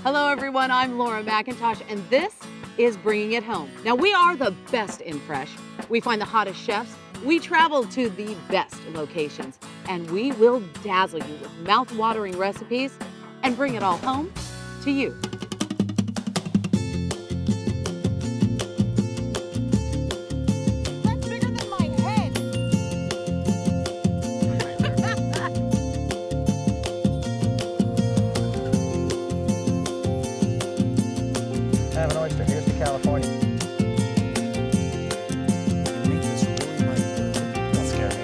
Hello everyone, I'm Laura McIntosh and this is Bringing It Home. Now we are the best in fresh. We find the hottest chefs, we travel to the best locations, and we will dazzle you with mouth-watering recipes and bring it all home to you. That's bigger than my head. Have an oyster. Here's to California. Don't scare me.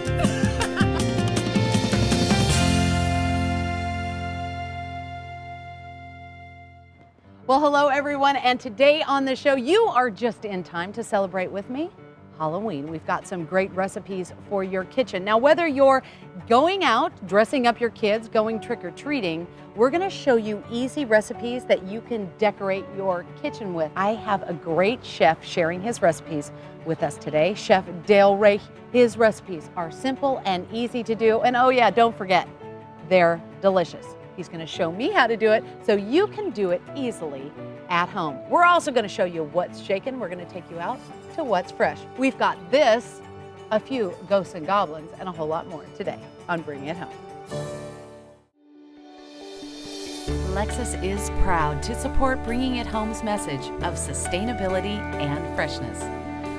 Well, hello everyone, and today on the show, you are just in time to celebrate with me Halloween. We've got some great recipes for your kitchen. Now, whether you're going out, dressing up your kids, going trick-or-treating, we're gonna show you easy recipes that you can decorate your kitchen with. I have a great chef sharing his recipes with us today, Chef Dale Ray. His recipes are simple and easy to do, and oh yeah, don't forget, they're delicious. He's gonna show me how to do it so you can do it easily at home. We're also gonna show you what's shaken. We're gonna take you out to what's fresh. We've got this, a few ghosts and goblins, and a whole lot more today on Bringing It Home. Lexus is proud to support Bringing It Home's message of sustainability and freshness.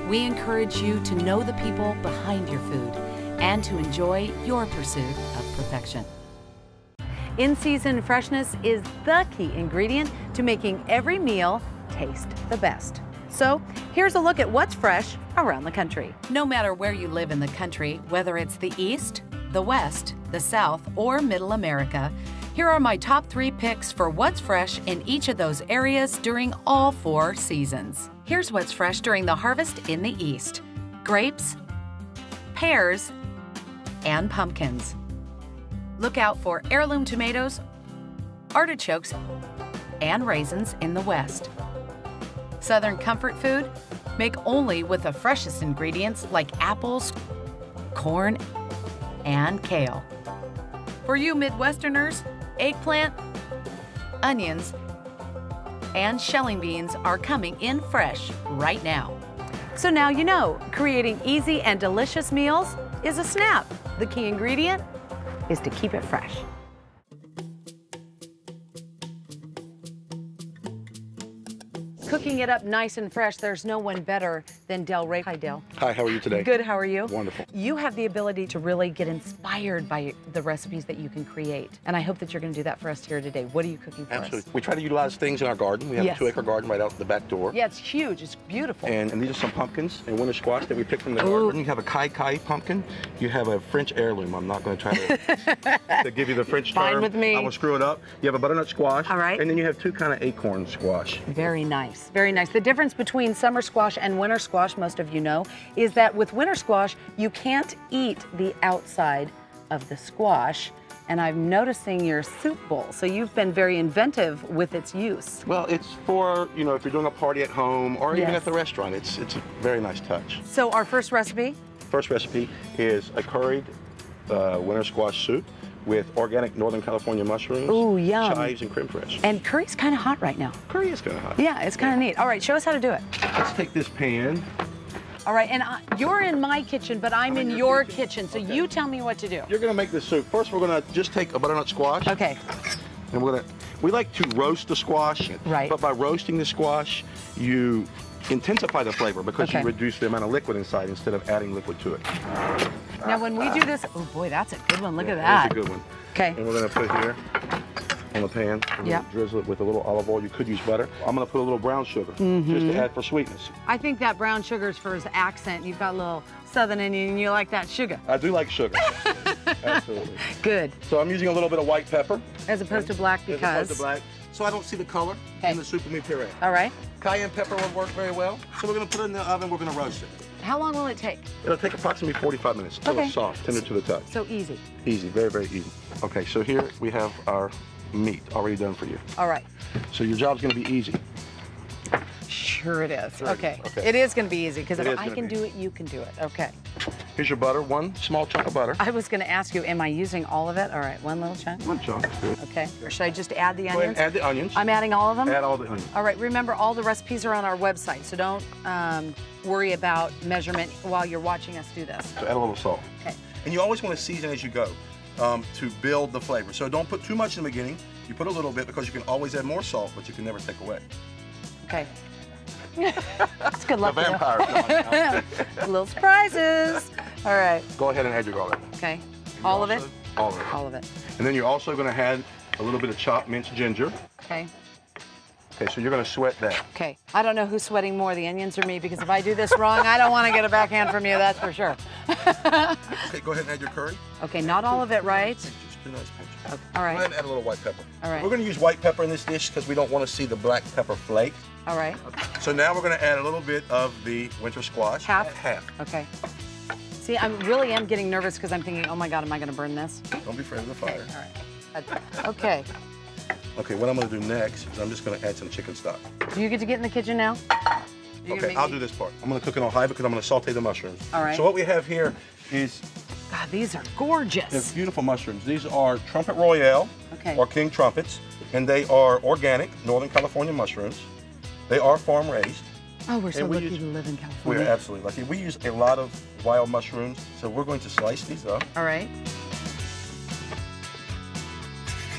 We encourage you to know the people behind your food and to enjoy your pursuit of perfection. In-season freshness is the key ingredient to making every meal taste the best. So here's a look at what's fresh around the country. No matter where you live in the country, whether it's the East, the West, the South, or Middle America, here are my top 3 picks for what's fresh in each of those areas during all 4 seasons. Here's what's fresh during the harvest in the East: grapes, pears, and pumpkins. Look out for heirloom tomatoes, artichokes, and raisins in the West. Southern comfort food, make only with the freshest ingredients like apples, corn, and kale. For you Midwesterners, eggplant, onions, and shelling beans are coming in fresh right now. So now you know, creating easy and delicious meals is a snap. The key ingredient is to keep it fresh. Cooking it up nice and fresh, there's no one better than Dale Ray. Hi, Dale. Hi, how are you today? Good, how are you? Wonderful. You have the ability to really get inspired by the recipes that you can create. And I hope that you're gonna do that for us here today. What are you cooking for Absolutely. us? We try to utilize things in our garden. We have Yes. a 2-acre garden right out the back door. Yeah, it's huge, it's beautiful. And these are some pumpkins and winter squash that we picked from the garden. You have a kai pumpkin. You have a French heirloom. I'm not going to try to give you the French term. Fine with me. I will screw it up. You have a butternut squash. All right. And then you have 2 kind of acorn squash. Very nice, very nice. The difference between summer squash and winter squash, most of you know, is that with winter squash, you can't eat the outside of the squash. And I'm noticing your soup bowl, so you've been very inventive with its use. Well, it's for, you know, if you're doing a party at home or even Yes. at the restaurant, it's a very nice touch. So our first recipe? First recipe is a curried winter squash soup with organic Northern California mushrooms, Ooh, yum. chives, and creme fraiche. And curry's kind of hot right now. Curry is kind of hot. Yeah, it's kind of neat. All right, show us how to do it. Let's take this pan. All right, and you're in my kitchen, but I'm in your kitchen, so Okay. you tell me what to do. You're gonna make this soup. First, we're gonna just take a butternut squash. Okay. And we like to roast the squash. Right. But by roasting the squash, you intensify the flavor because Okay. you reduce the amount of liquid inside instead of adding liquid to it. Now, when we do this, oh boy, that's a good one. Look at That's that. a good one. Okay. And we're gonna put here on the pan. We're Yeah. gonna drizzle it with a little olive oil. You could use butter. I'm gonna put a little brown sugar just to add for sweetness. I think that brown sugar is for his accent. You've got a little southern in you, and you like that sugar. I do like sugar. Absolutely. Good. So I'm using a little bit of white pepper. As opposed to black As because. opposed to black. So I don't see the color in the soup and meat puree. All right. Cayenne pepper would work very well. So we're gonna put it in the oven, we're gonna roast it. How long will it take? It'll take approximately 45 minutes until Okay. it's soft, tender to the touch. So easy. Easy, very, very easy. Okay, so here we have our meat already done for you. All right. So your job's gonna be easy. Sure it is. Sure Okay. it is. Okay. It is going to be easy because It if is I gonna can be. do it, you can do it. Okay. Here's your butter, one small chunk of butter. I was going to ask you, am I using all of it? All right, one little chunk. One chunk. Good. Okay. Or should I just add the Go ahead onions? and add the onions. I'm adding all of them? Add all the onions. All right, remember all the recipes are on our website, so don't worry about measurement while you're watching us do this. So add a little salt. Okay. And you always want to season as you go to build the flavor. So don't put too much in the beginning. You put a little bit because you can always add more salt, but you can never take away. Okay. It's good luck. The vampire. Little surprises. All right. Go ahead and add your garlic. Okay. And All of it? All of it. All of it. And then you're also going to add a little bit of chopped minced ginger. Okay. Okay, so you're going to sweat that. Okay. I don't know who's sweating more, the onions or me, because if I do this wrong, I don't want to get a backhand from you, that's for sure. Okay, go ahead and add your curry. Okay, not all of it, right? Just a nice pinch. Okay. All Go ahead right. and add a little white pepper. All right. We're going to use white pepper in this dish because we don't want to see the black pepper flake. All right. So now we're going to add a little bit of the winter squash. Half? Half. Okay. See, I really am getting nervous because I'm thinking, oh my God, am I going to burn this? Don't be afraid of the fire. All right. Okay. Okay, what I'm going to do next is I'm just going to add some chicken stock. Do you get to get in the kitchen now? Okay, I'll do this part. I'm going to cook it on high because I'm going to saute the mushrooms. All right. So what we have here is God, these are gorgeous. they're beautiful mushrooms. These are Trumpet Royale Okay. or King Trumpets, and they are organic Northern California mushrooms. They are farm raised. Oh, we're so And we lucky use- to live in We are California. absolutely lucky. We use a lot of wild mushrooms, so we're going to slice these up. All right.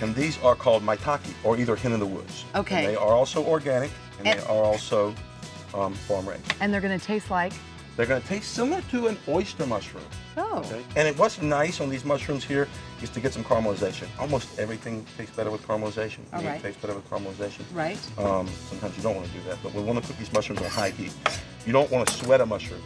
And these are called maitake, or either hen in the woods. Okay. And they are also organic, and And- they are also farm raised. And they're going to taste like? They're going to taste similar to an oyster mushroom. Oh. Okay? And what's nice on these mushrooms here is to get some caramelization. Almost everything tastes better with caramelization. All Meat right. tastes better with caramelization. Right. Sometimes you don't want to do that, but we want to cook these mushrooms on high heat. You don't want to sweat a mushroom,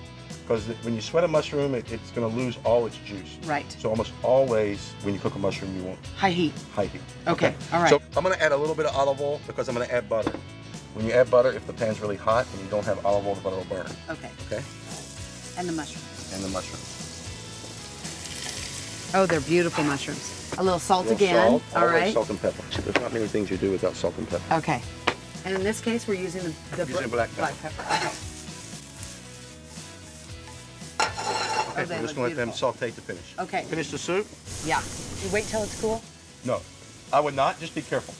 because when you sweat a mushroom, it's going to lose all its juice. Right. So almost always, when you cook a mushroom, you want High heat. high heat. Okay. All right. So I'm going to add a little bit of olive oil because I'm going to add butter. When you add butter, if the pan's really hot and you don't have olive oil, the butter will burn. Okay. Okay? And the mushrooms. And the mushrooms. Oh, they're beautiful mushrooms. A little salt A little again. Salt, All always right. salt and pepper. There's not many things you do without salt and pepper. Okay. And in this case, we're using the Using black pepper. Okay. Okay, they we're just look going to let them beautiful. saute to finish. Okay. Finish the soup? Yeah. You wait till it's cool. No. I would not. Just be careful.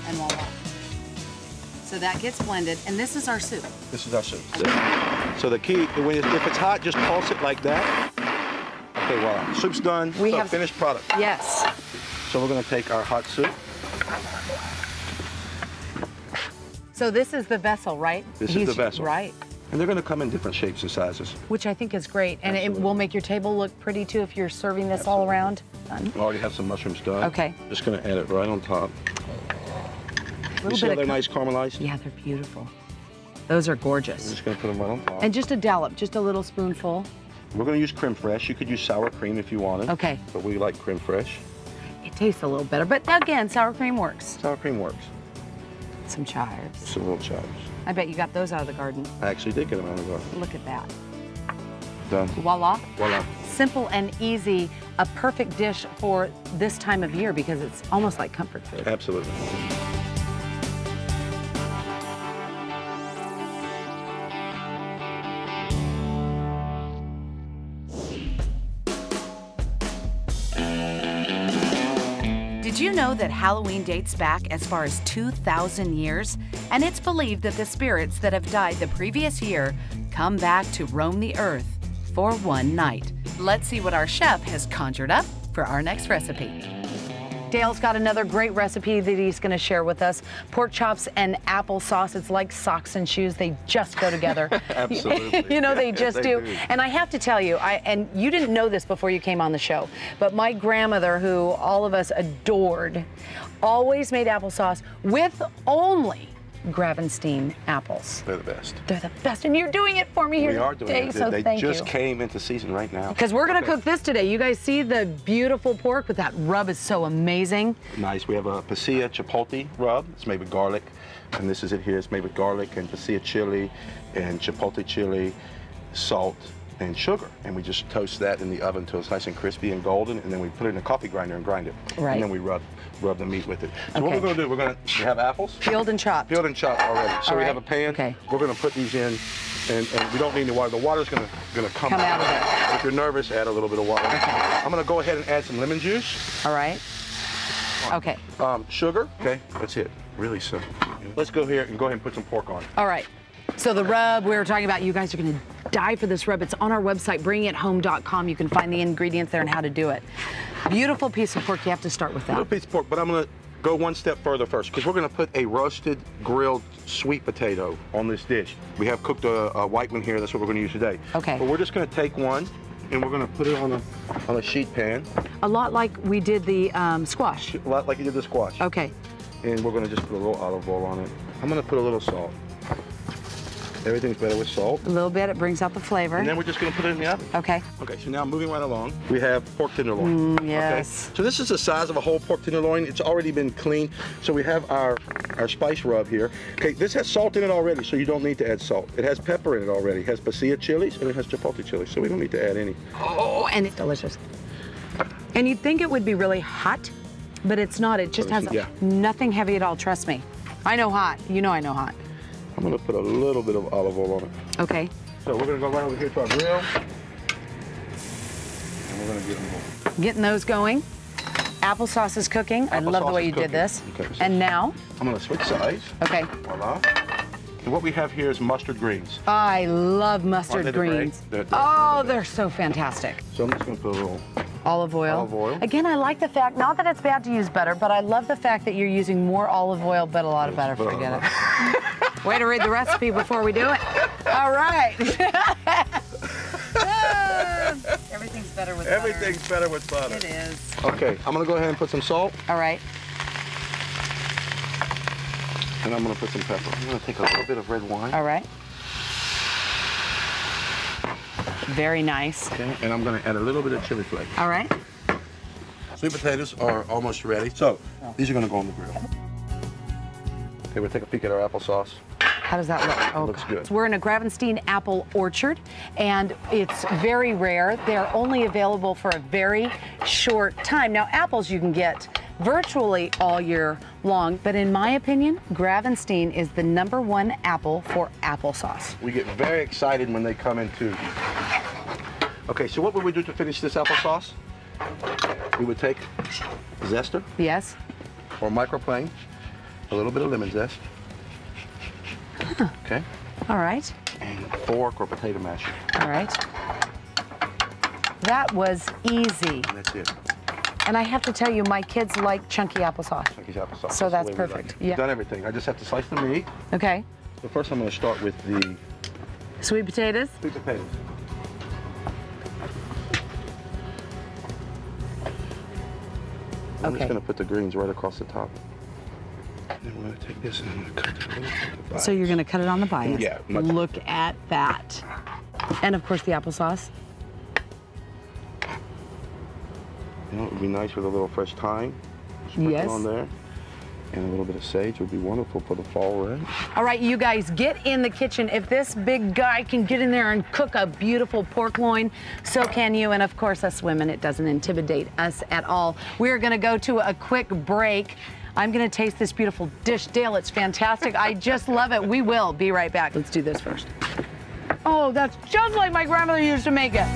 And voila. So that gets blended, and this is our soup. This is our soup. So the key, if it's hot, just toss it like that. Okay, voila. Soup's done. We So have- finished product. Yes. So we're going to take our hot soup. So this is the vessel, right? This is the vessel. Right. And they're going to come in different shapes and sizes. Which I think is great, and it Absolutely. will make your table look pretty too if you're serving this all around. Done. We already have some mushrooms done. Okay. Just going to add it right on top. A You see how they're of nice caramelized? Yeah, they're beautiful. Those are I'm gorgeous. just going to put them right on top. And just a dollop, just a little spoonful. We're going to use creme fraiche. You could use sour cream if you wanted. Okay. But we like creme fraiche. It tastes a little better, but again, sour cream works. Sour cream works. Some chives. Some little chives. I bet you got those out of the garden. I actually did get them out of the garden. Look at that. Done. Voila. Voila. Simple and easy, a perfect dish for this time of year because it's almost like comfort food. Absolutely. Did you know that Halloween dates back as far as 2,000 years? And it's believed that the spirits that have died the previous year come back to roam the earth for one night. Let's see what our chef has conjured up for our next recipe. Dale's got another great recipe that he's going to share with us. Pork chops and applesauce. It's like socks and shoes. They just go together. Absolutely. You know, they just They do. do. And I have to tell you, and you didn't know this before you came on the show, but my grandmother, who all of us adored, always made applesauce with only Gravenstein apples. They're the best. They're the best, and you're doing it for me here We are doing today, it. so They thank just you. came into season right now. Because we're gonna cook this today. You guys see the beautiful pork with that rub is so amazing. Nice. We have a pasilla chipotle rub. It's made with garlic. And this is it here. It's made with garlic and pasilla chili and chipotle chili, salt, and sugar, and we just toast that in the oven until it's nice and crispy and golden, and then we put it in a coffee grinder and grind it. Right. And then we rub the meat with it. So what we're going to do, we have apples. Peeled and chopped. Peeled and chopped already. So All we right. have a pan. Okay. We're going to put these in, and we don't need any water. The water's going to come out of it. If you're nervous, add a little bit of water. Okay. I'm going to go ahead and add some lemon juice. All right. Okay. Sugar. Okay, that's it. Really simple. Let's go here and go ahead and put some pork on. All right. So the rub we were talking about, you guys are going to die for this rub. It's on our website, bringithome.com. You can find the ingredients there and how to do it. Beautiful piece of pork. You have to start with that. A little piece of pork, but I'm going to go one step further first, because we're going to put a roasted, grilled sweet potato on this dish. We have cooked a white one here. That's what we're going to use today. Okay. But we're just going to take one, and we're going to put it on a sheet pan. A lot like we did the squash. A lot like you did the squash. Okay. And we're going to just put a little olive oil on it. I'm going to put a little salt. Everything's better with salt. A little bit, it brings out the flavor. And then we're just going to put it in the oven. Okay. Okay, so now moving right along, we have pork tenderloin. Yes. Okay? So this is the size of a whole pork tenderloin. It's already been cleaned. So we have our spice rub here. Okay, this has salt in it already, so you don't need to add salt. It has pepper in it already. It has pasilla chilies, and it has chipotle chilies, so we don't need to add any. Oh, and it's delicious. And you'd think it would be really hot, but it's not. It just has nothing heavy at all, trust me. I know hot. You know I know hot. I'm going to put a little bit of olive oil on it. Okay. So we're going to go right over here to our grill. And we're going to get them going. Getting those going. Applesauce is cooking. I love the way you did this. Okay, so and now? I'm going to switch sides. Okay. Voila. And what we have here is mustard greens. I love mustard greens. They're so fantastic. So I'm just going to put a little olive oil. Olive oil. Again, I like the fact, not that it's bad to use butter, but I love the fact that you're using more olive oil, but a lot of butter. Forget it. Way to read the recipe before we do it. All right. Everything's better with butter. Everything's better with butter. It is. Okay, I'm going to go ahead and put some salt. All right. And I'm going to put some pepper. I'm going to take a little bit of red wine. All right. Very nice. Okay, and I'm going to add a little bit of chili flakes. All right. Sweet potatoes are almost ready. So these are going to go on the grill. Okay, we'll take a peek at our applesauce. How does that look? Oh, looks good. We're in a Gravenstein apple orchard, and it's very rare. They're only available for a very short time. Now, apples you can get virtually all year long, but in my opinion, Gravenstein is the #1 apple for applesauce. We get very excited when they come in too. Okay, so what would we do to finish this applesauce? We would take zester. Yes. Or microplane, a little bit of lemon zest. Huh. Okay. All right. And fork or potato masher. All right. That was easy. And that's it. And I have to tell you, my kids like chunky applesauce. Chunky applesauce. So that's the way we perfect. like it. We've done everything. I just have to slice the meat. Okay. So first I'm going to start with the sweet potatoes. Sweet potatoes. I'm just going to put the greens right across the top. And then we're going to take this and I'm going to cut it a little bit. So you're going to cut it on the bias. Yeah. Look at that. And of course the applesauce. You know, it would be nice with a little fresh thyme. Yes. On there. And a little bit of sage would be wonderful for the fall red. All right, you guys, get in the kitchen. If this big guy can get in there and cook a beautiful pork loin, so can you. And of course, us women, it doesn't intimidate us at all. We're gonna go to a quick break. I'm gonna taste this beautiful dish. Dale, it's fantastic. I just love it. We will be right back. Let's do this first. Oh, that's just like my grandmother used to make it.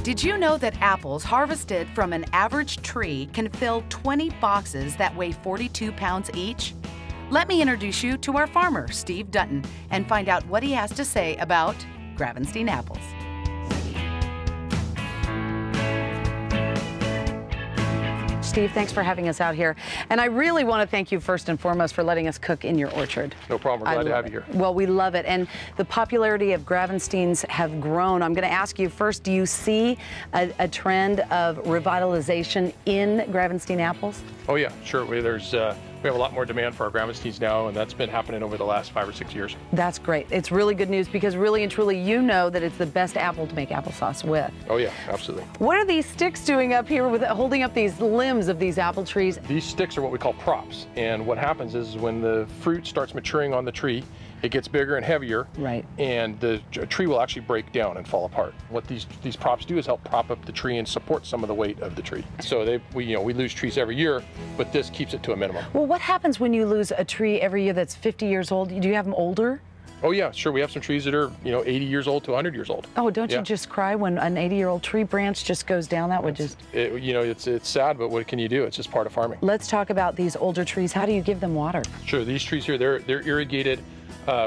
Did you know that apples harvested from an average tree can fill 20 boxes that weigh 42 pounds each? Let me introduce you to our farmer, Steve Dutton, and find out what he has to say about Gravenstein apples. Steve, thanks for having us out here. And I really want to thank you first and foremost for letting us cook in your orchard. No problem. We're glad to have you here. Well, we love it. And the popularity of Gravensteins have grown. I'm going to ask you first, do you see a trend of revitalization in Gravenstein apples? Oh, yeah, sure. There's We have a lot more demand for our Gramastines now, and that's been happening over the last 5 or 6 years. That's great. It's really good news because really and truly you know that it's the best apple to make applesauce with. Oh yeah, absolutely. What are these sticks doing up here with holding up these limbs of these apple trees? These sticks are what we call props, and what happens is when the fruit starts maturing on the tree, it gets bigger and heavier, right? And the tree will actually break down and fall apart. What these props do is help prop up the tree and support some of the weight of the tree. So we lose trees every year, but this keeps it to a minimum. Well, what happens when you lose a tree every year that's 50 years old? Do you have them older? Oh yeah, sure. We have some trees that are 80 years old to 100 years old. Oh, don't you just cry when an 80-year-old tree branch just goes down? That would just... It's sad, but what can you do? It's just part of farming. Let's talk about these older trees. How do you give them water? Sure. These trees here, they're irrigated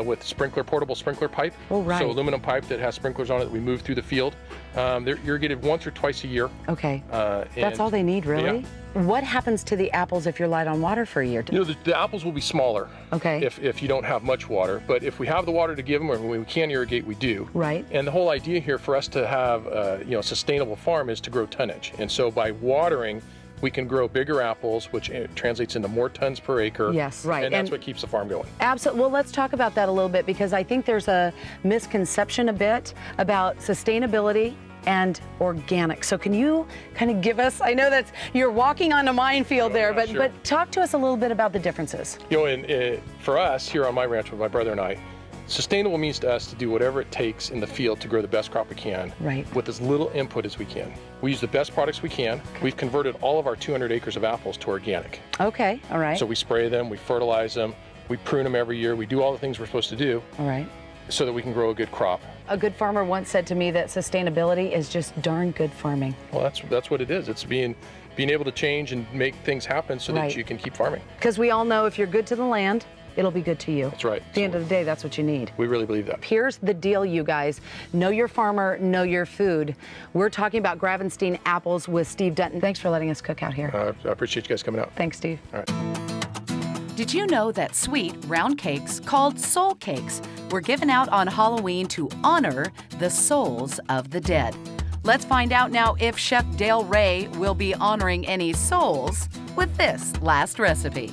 with portable sprinkler pipe. Oh, right. So aluminum pipe that has sprinklers on it that we move through the field. They're irrigated once or twice a year. Okay. That's all they need, really? Yeah. What happens to the apples if you're light on water for a year? The apples will be smaller. Okay. If you don't have much water, but if we have the water to give them, or when we can irrigate, we do. Right. And the whole idea here for us to have a sustainable farm is to grow tonnage. And so by watering, we can grow bigger apples, which translates into more tons per acre. Yes, right. And that's what keeps the farm going. Absolutely. Well, let's talk about that a little bit because I think there's a misconception a bit about sustainability and organic. So can you kind of give us, I know you're walking on a minefield there, but, sure. But talk to us a little bit about the differences. For us here on my ranch with my brother and I, sustainable means to us to do whatever it takes in the field to grow the best crop we can, right, with as little input as we can. We use the best products we can. Okay. We've converted all of our 200 acres of apples to organic. Okay, all right. So we spray them, we fertilize them, we prune them every year, we do all the things we're supposed to do. All right. So that we can grow a good crop. A good farmer once said to me that sustainability is just darn good farming. Well, that's what it is. It's being able to change and make things happen so that you can keep farming. Because we all know if you're good to the land, it'll be good to you. That's right. At the end of the day, that's what you need. We really believe that. Here's the deal, you guys. Know your farmer, know your food. We're talking about Gravenstein apples with Steve Dutton. Thanks for letting us cook out here. I appreciate you guys coming out. Thanks, Steve. All right. Did you know that sweet, round cakes called soul cakes were given out on Halloween to honor the souls of the dead? Let's find out now if Chef Dale Ray will be honoring any souls with this last recipe.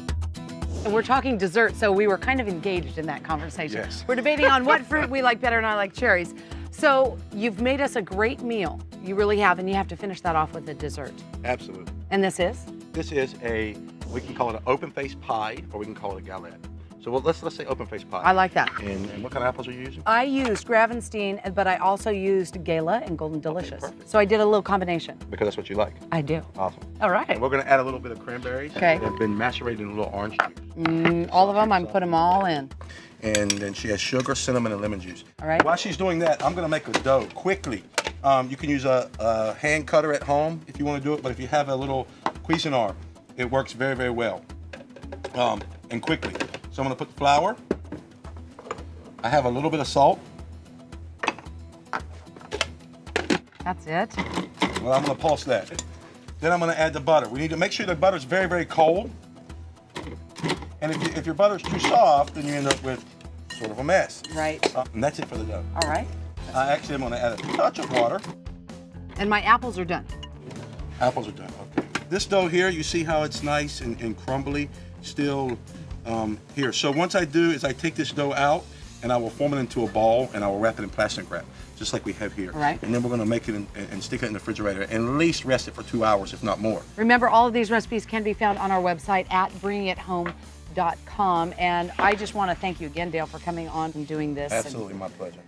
We're talking dessert, so we were kind of engaged in that conversation. Yes. We're debating on what fruit we like better, and I like cherries. So you've made us a great meal. You really have, and you have to finish that off with a dessert. Absolutely. And this is? This is we can call it an open-faced pie, or we can call it a galette. So let's say open-faced pie. I like that. And what kind of apples are you using? I used Gravenstein, but I also used Gala and Golden Delicious. Okay, perfect. So I did a little combination. Because that's what you like. I do. Awesome. All right. And we're going to add a little bit of cranberries. Okay. That have been macerated in a little orange juice. All of them, I'm put them all in. And then she has sugar, cinnamon, and lemon juice. All right. While she's doing that, I'm going to make a dough quickly. You can use a hand cutter at home if you want to do it, but if you have a little Cuisinart, it works very, very well and quickly. So I'm going to put the flour. I have a little bit of salt. That's it. Well, I'm going to pulse that. Then I'm going to add the butter. We need to make sure the butter's very, very cold. And if your butter's too soft, then you end up with sort of a mess. Right. And that's it for the dough. All right. Actually, I'm going to add a touch of water. And my apples are done. Apples are done, okay. This dough here, you see how it's nice and crumbly still here. So once I do is I take this dough out and I will form it into a ball and I will wrap it in plastic wrap, just like we have here. Right. And then we're going to make it and stick it in the refrigerator and at least rest it for 2 hours, if not more. Remember, all of these recipes can be found on our website at bringithome.com. And I just want to thank you again, Dale, for coming on and doing this. Absolutely, my pleasure.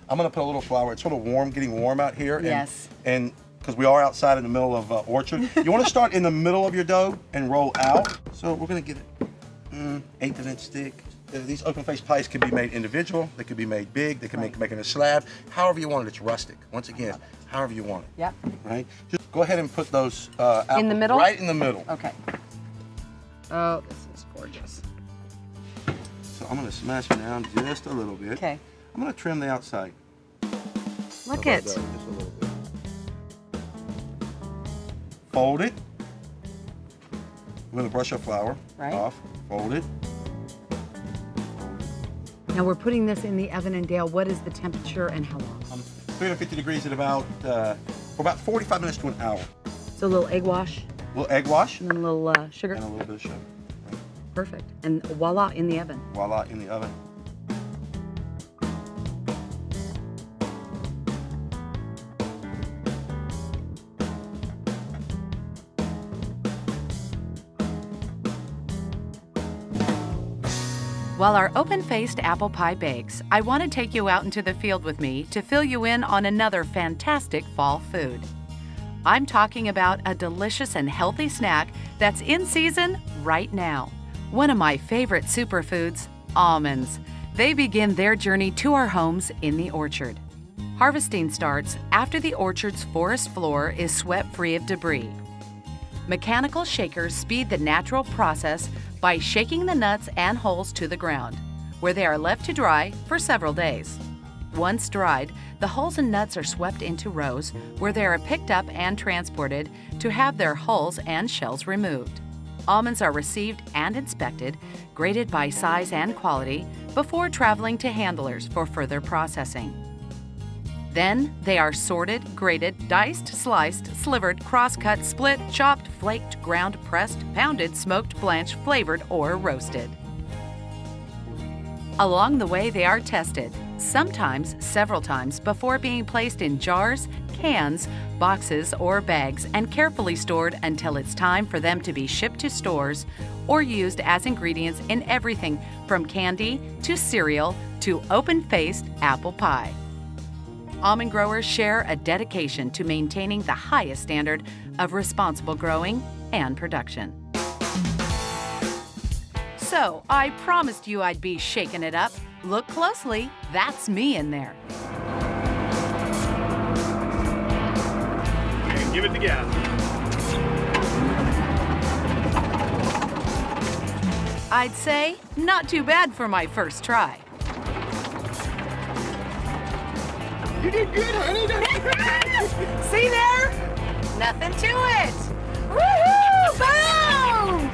I'm going to put a little flour. It's sort of warm, getting warm out here. Yes. And because we are outside in the middle of orchard, you want to start in the middle of your dough and roll out. So we're going to get it 1/8 inch thick. These open-faced pies can be made individual. They can be made big. They can make in a slab. However you want it. It's rustic. Once again, however you want it. Yep. Right. Just go ahead and put those apples in the middle. Right in the middle. Okay. Oh, this is gorgeous. So I'm going to smash it down just a little bit. Okay. I'm going to trim the outside. Look it. Just a little bit. Fold it. I'm going to brush our flour off. Fold it. Now we're putting this in the oven, and Dale, what is the temperature and how long? 350 degrees at about for about 45 minutes to an hour. So a little egg wash. A little egg wash. And then a little sugar. And a little bit of sugar. Right. Perfect. And voila, in the oven. Voila, in the oven. While our open-faced apple pie bakes, I want to take you out into the field with me to fill you in on another fantastic fall food. I'm talking about a delicious and healthy snack that's in season right now. One of my favorite superfoods, almonds. They begin their journey to our homes in the orchard. Harvesting starts after the orchard's forest floor is swept free of debris. Mechanical shakers speed the natural process by shaking the nuts and hulls to the ground, where they are left to dry for several days. Once dried, the hulls and nuts are swept into rows where they are picked up and transported to have their hulls and shells removed. Almonds are received and inspected, graded by size and quality, before traveling to handlers for further processing. Then they are sorted, graded, diced, sliced, slivered, cross-cut, split, chopped, flaked, ground, pressed, pounded, smoked, blanched, flavored, or roasted. Along the way, they are tested, sometimes several times, before being placed in jars, cans, boxes, or bags, and carefully stored until it's time for them to be shipped to stores or used as ingredients in everything from candy to cereal to open-faced apple pie. Almond growers share a dedication to maintaining the highest standard of responsible growing and production. So, I promised you I'd be shaking it up. Look closely, that's me in there. And give it the gas. I'd say not too bad for my first try. You did good, honey. See there? Nothing to it. Woohoo! Boom!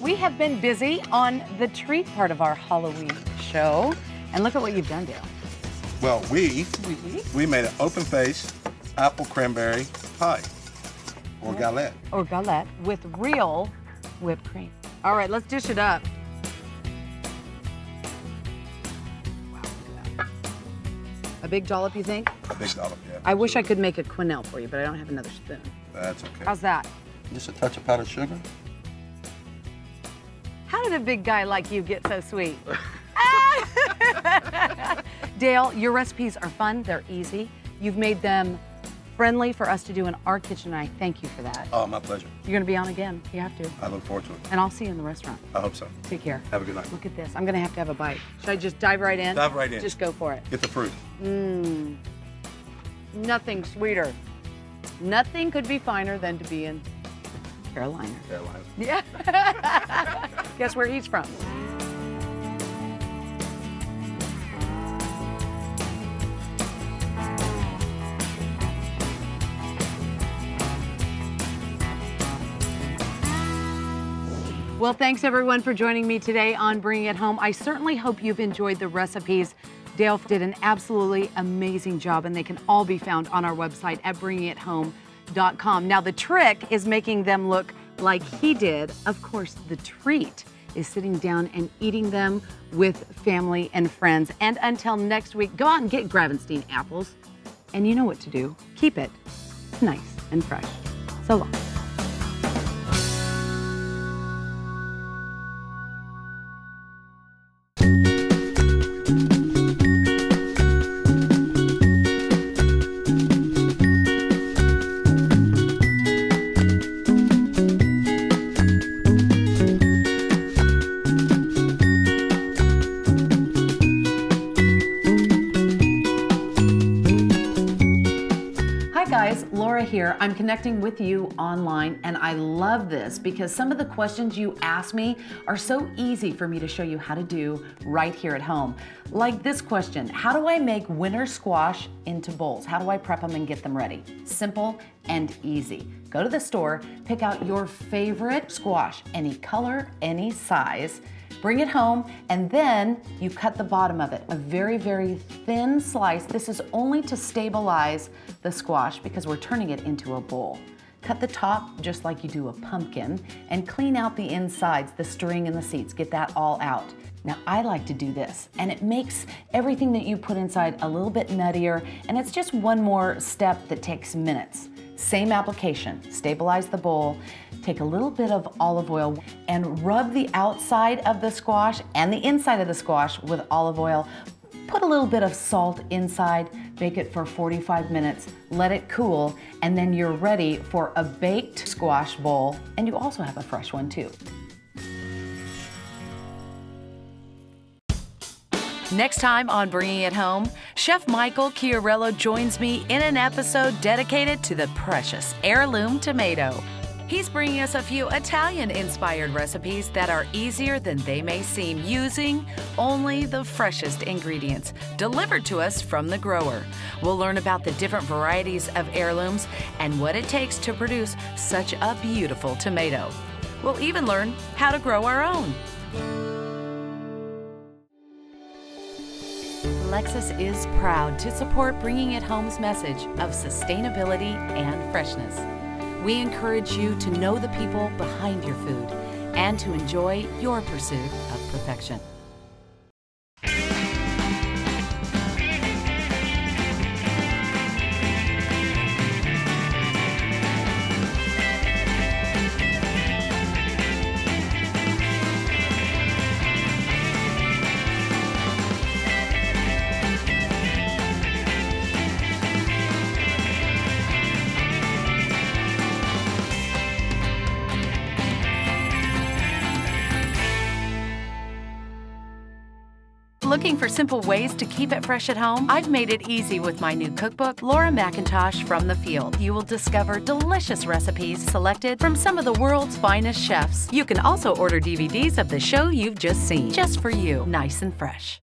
We have been busy on the treat part of our Halloween show. And look at what you've done, Dale. Well, we made an open-faced apple cranberry pie, or galette. Or galette with real whipped cream. All right, let's dish it up. A big dollop, you think? A big dollop, yeah. I wish I could make a quenelle for you, but I don't have another spoon. That's okay. How's that? Just a touch of powdered sugar. How did a big guy like you get so sweet? Dale, your recipes are fun, they're easy. You've made them friendly for us to do in our kitchen, and I thank you for that. Oh, my pleasure. You're gonna be on again, you have to. I look forward to it. And I'll see you in the restaurant. I hope so. Take care. Have a good night. Look at this, I'm gonna have a bite. Should I just dive right in? Dive right in. Just go for it. Get the fruit. Mmm, nothing sweeter. Nothing could be finer than to be in Carolina. Carolina. Yeah. Guess where he's from? Well, thanks everyone for joining me today on Bringing It Home. I certainly hope you've enjoyed the recipes. Dale did an absolutely amazing job, and they can all be found on our website at bringingithome.com. Now, the trick is making them look like he did. Of course, the treat is sitting down and eating them with family and friends. And until next week, go out and get Gravenstein apples. And you know what to do. Keep it nice and fresh. So long. Here. I'm connecting with you online, and I love this because some of the questions you ask me are so easy for me to show you how to do right here at home. Like this question, how do I make winter squash into bowls? How do I prep them and get them ready? Simple and easy. Go to the store, pick out your favorite squash, any color, any size, bring it home, and then you cut the bottom of it, a very, very thin slice. This is only to stabilize the squash because we're turning it into a bowl. Cut the top just like you do a pumpkin and clean out the insides, the string and the seats. Get that all out. Now, I like to do this, and it makes everything that you put inside a little bit nuttier, and it's just one more step that takes minutes. Same application. Stabilize the bowl, take a little bit of olive oil, and rub the outside of the squash and the inside of the squash with olive oil. Put a little bit of salt inside, bake it for 45 minutes, let it cool, and then you're ready for a baked squash bowl, and you also have a fresh one too. Next time on Bringing It Home, Chef Michael Chiarello joins me in an episode dedicated to the precious heirloom tomato. He's bringing us a few Italian-inspired recipes that are easier than they may seem, using only the freshest ingredients delivered to us from the grower. We'll learn about the different varieties of heirlooms and what it takes to produce such a beautiful tomato. We'll even learn how to grow our own. Lexus is proud to support Bringing It Home's message of sustainability and freshness. We encourage you to know the people behind your food and to enjoy your pursuit of perfection. Looking for simple ways to keep it fresh at home? I've made it easy with my new cookbook, Laura McIntosh from the Field. You will discover delicious recipes selected from some of the world's finest chefs. You can also order DVDs of the show you've just seen, just for you, nice and fresh.